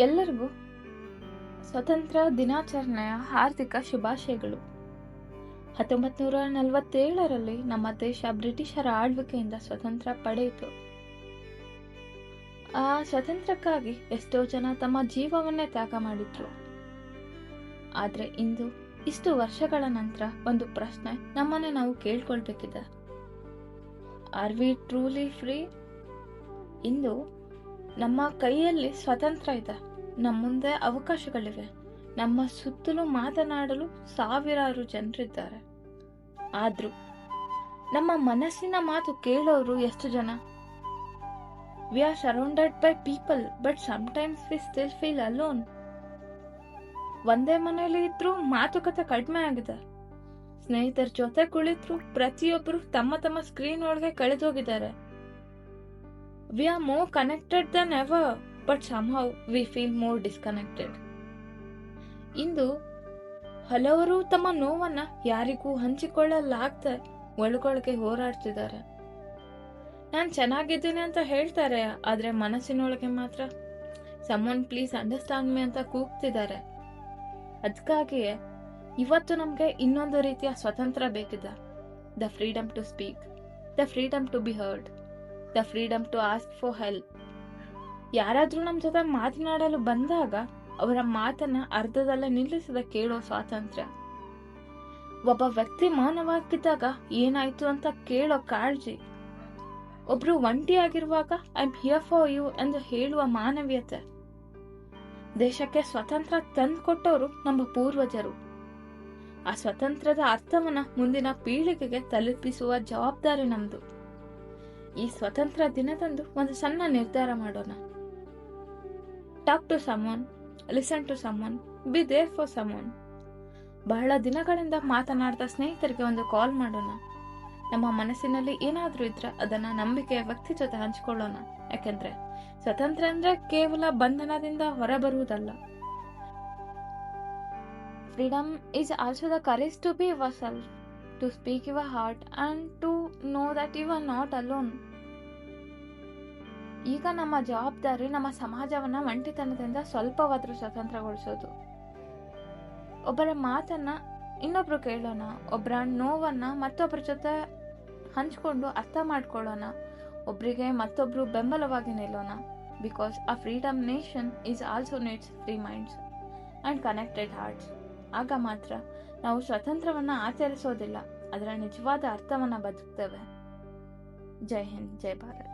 ಎಲ್ಲರಿಗೂ ಸ್ವತಂತ್ರ ದಿನಾಚರಣೆಯ ಹಾರ್ದಿಕ ಶುಭಾಶಯಗಳು. 1947ರಲ್ಲಿ ನಮ್ಮ ದೇಶ ಬ್ರಿಟಿಷರ ಆಳ್ವಿಕೆಯಿಂದ ಸ್ವತಂತ್ರ ಪಡೆಯಿತು. ಆ ಸ್ವತಂತ್ರಕ್ಕಾಗಿ ಎಷ್ಟೋ ಜನ ತಮ್ಮ ಜೀವವನ್ನೇ ತ್ಯಾಗ ಮಾಡಿದ್ರು. ಆದ್ರೆ ಇಂದು ಇಷ್ಟು ವರ್ಷಗಳ ನಂತರ ಒಂದು ಪ್ರಶ್ನೆ ನಮ್ಮನ್ನೇ ನಾವು ಕೇಳ್ಕೊಳ್ಬೇಕಿದೆ. Are we truly free? ಇಂದು ನಮ್ಮ ಕೈಯಲ್ಲಿ ಸ್ವತಂತ್ರ ಇದೆ, ನಮ್ಮ ಮುಂದೆ ಅವಕಾಶಗಳಿವೆ, ನಮ್ಮ ಸುತ್ತಲೂ ಮಾತನಾಡಲು ಸಾವಿರಾರು ಜನರಿದ್ದಾರೆ. ಆದ್ರೂ ನಮ್ಮ ಮನಸ್ಸಿನ ಮಾತು ಕೇಳೋರು ಎಷ್ಟು ಜನ? We are surrounded by people, but sometimes we still feel alone. ಒಂದೇ ಮನೆಯಲ್ಲಿ ಇದ್ರೂ ಮಾತುಕತೆ ಕಡಿಮೆ ಆಗಿದೆ. ಸ್ನೇಹಿತರ ಜೊತೆ ಕುಳಿತರು ಪ್ರತಿಯೊಬ್ಬರು ತಮ್ಮ ತಮ್ಮ ಸ್ಕ್ರೀನ್ ಒಳಗೆ ಕಳೆದೋಗಿದ್ದಾರೆ. We are more connected than ever, but somehow we feel more disconnected. ಇಂದು ಹಲವರು ತಮ್ಮ ನೋವನ್ನ ಯಾರಿಗೂ ಹಂಚಿಕೊಳ್ಳಲಾಗದೆ ಒಳಗೊಳಗೆ ಹೋರಾಡ್ತಿದ್ದಾರೆ. ನಾನು ಚೆನ್ನಾಗಿದ್ದೀನಿ ಅಂತ ಹೇಳ್ತಾರೆ, ಆದ್ರೆ ಮನಸ್ಸಿನೊಳಗೆ ಮಾತ್ರ someone please understand me ಅಂತ ಕೂಗ್ತಿದ್ದಾರೆ. ಅದಕ್ಕಾಗಿಯೇ ಇವತ್ತು ನಮ್ಗೆ ಇನ್ನೊಂದು ರೀತಿಯ ಸ್ವತಂತ್ರ ಬೇಕಿದೆ. The freedom to speak, the freedom to be heard, the freedom to ask for help. ಯಾರಾದ್ರೂ ನಮ್ಮ ಜೊತೆ ಮಾತನಾಡಲು ಬಂದಾಗ ಅವರ ಮಾತನ್ನ ಅರ್ಧದಲ್ಲೇ ನಿಲ್ಲಿಸದೆ ಕೇಳೋ ಸ್ವಾತಂತ್ರ್ಯ. ಒಬ್ಬ ವ್ಯಕ್ತಿ ಮೌನವಾಗಿದ್ದಾಗ ಏನಾಯ್ತು ಅಂತ ಕೇಳೋ ಕಾಳಜಿ. ಒಬ್ರು ಒಂಟಿಯಾಗಿರುವಾಗ I am here for you ಎಂದು ಹೇಳುವ ಮಾನವೀಯತೆ. ದೇಶಕ್ಕೆ ಸ್ವತಂತ್ರ ತಂದುಕೊಟ್ಟವರು ನಮ್ಮ ಪೂರ್ವಜರು. ಆ ಸ್ವತಂತ್ರದ ಅರ್ಥವನ್ನ ಮುಂದಿನ ಪೀಳಿಗೆಗೆ ತಲುಪಿಸುವ ಜವಾಬ್ದಾರಿ ನಮ್ದು. ಈ ಸ್ವತಂತ್ರ ದಿನದಂದು ಒಂದು ಸಣ್ಣ ನಿರ್ಧಾರ ಮಾಡೋಣ. Talk to someone, listen to someone, be there for someone. ಬಹಳ ದಿನಗಳಿಂದ ಮಾತನಾಡ್ದ ಸ್ನೇಹಿತರಿಗೆ ಒಂದು ಕಾಲ್ ಮಾಡೋಣ. ನಮ್ಮ ಮನಸ್ಸಿನಲ್ಲಿ ಏನಾದ್ರೂ ಇದ್ರೆ ಅದನ್ನ ನಂಬಿಕೆಯ ವ್ಯಕ್ತಿ ಜೊತೆ ಹಂಚಿಕೊಳ್ಳೋಣ. ಯಾಕೆಂದ್ರೆ ಸ್ವತಂತ್ರ ಅಂದ್ರೆ ಕೇವಲ ಬಂಧನದಿಂದ ಹೊರಬರುವುದಲ್ಲ. Freedom is also the courage to be yourself, to speak your heart and to know that you are not alone. ಈಗ ನಮ್ಮ ಜವಾಬ್ದಾರಿ ನಮ್ಮ ಸಮಾಜವನ್ನ ಒಂಟಿತನದಿಂದ ಸ್ವಲ್ಪವಾದ್ರೂ ಸ್ವತಂತ್ರಗೊಳಿಸೋದು. ಒಬ್ಬರ ಮಾತನ್ನ ಇನ್ನೊಬ್ರು ಕೇಳೋಣ, ಒಬ್ಬರ ನೋವನ್ನ ಮತ್ತೊಬ್ಬರ ಜೊತೆ ಹಂಚ್ಕೊಂಡು ಅರ್ಥ ಮಾಡ್ಕೊಳ್ಳೋಣ, ಒಬ್ರಿಗೆ ಮತ್ತೊಬ್ರು ಬೆಂಬಲವಾಗಿ ನಿಲ್ಲೋಣ. Because a freedom nation is also needs free minds and connected hearts. ಆಗ ಮಾತ್ರ ನಾವು ಸ್ವತಂತ್ರವನ್ನ ಆಚರಿಸೋದಿಲ್ಲ, ಅದರ ನಿಜವಾದ ಅರ್ಥವನ್ನ ಬದುಕ್ತೇವೆ. ಜೈ ಹಿಂದ್, ಜೈ ಭಾರತ್.